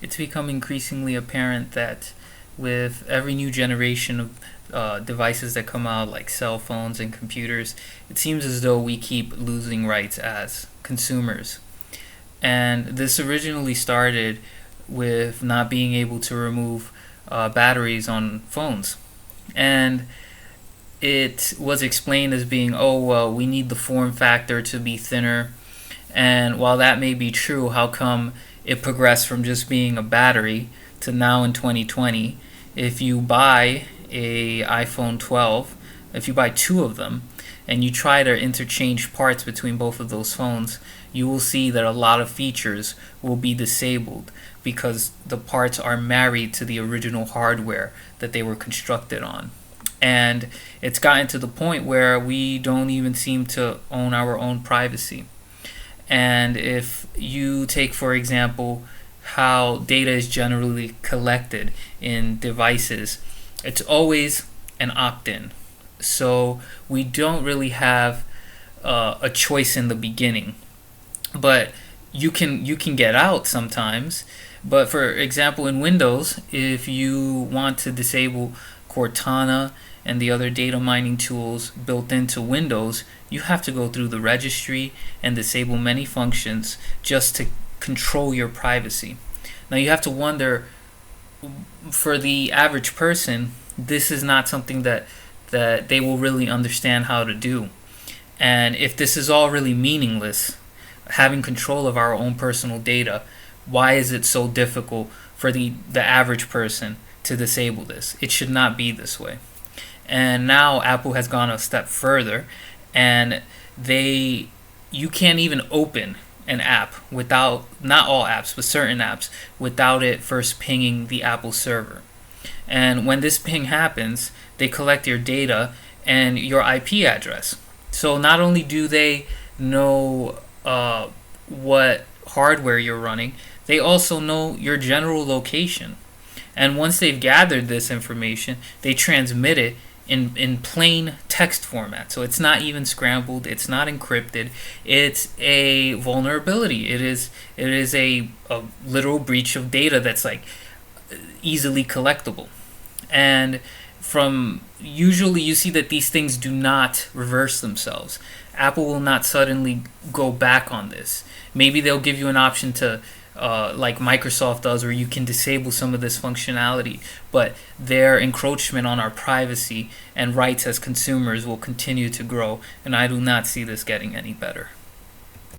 it's become increasingly apparent that with every new generation of devices that come out, like cell phones and computers, it seems as though we keep losing rights as consumers. And this originally started with not being able to remove batteries on phones. And it was explained as being, oh, well, we need the form factor to be thinner. And while that may be true, how come it progressed from just being a battery to now in 2020? If you buy a iPhone 12, if you buy two of them, and you try to interchange parts between both of those phones, you will see that a lot of features will be disabled because the parts are married to the original hardware that they were constructed on. And it's gotten to the point where we don't even seem to own our own privacy. And if you take, for example, how data is generally collected in devices, it's always an opt-in. So we don't really have a choice in the beginning, but you can get out sometimes. But for example, in Windows, if you want to disable Cortana and the other data mining tools built into Windows, you have to go through the registry and disable many functions just to control your privacy. Now you have to wonder, for the average person, this is not something that they will really understand how to do. And if this is all really meaningless, having control of our own personal data, why is it so difficult for the average person to disable this? It should not be this way. And now Apple has gone a step further, and you can't even open an app without, not all apps, but certain apps, without it first pinging the Apple server. And when this ping happens, they collect your data and your IP address. So not only do they know what hardware you're running, they also know your general location. And once they've gathered this information, they transmit it in plain text format. So it's not even scrambled, it's not encrypted, it's a vulnerability. It is a literal breach of data that's like easily collectible. And from usually you see that these things do not reverse themselves. Apple will not suddenly go back on this. Maybe they'll give you an option to like Microsoft does, where you can disable some of this functionality, but their encroachment on our privacy and rights as consumers will continue to grow, and I do not see this getting any better.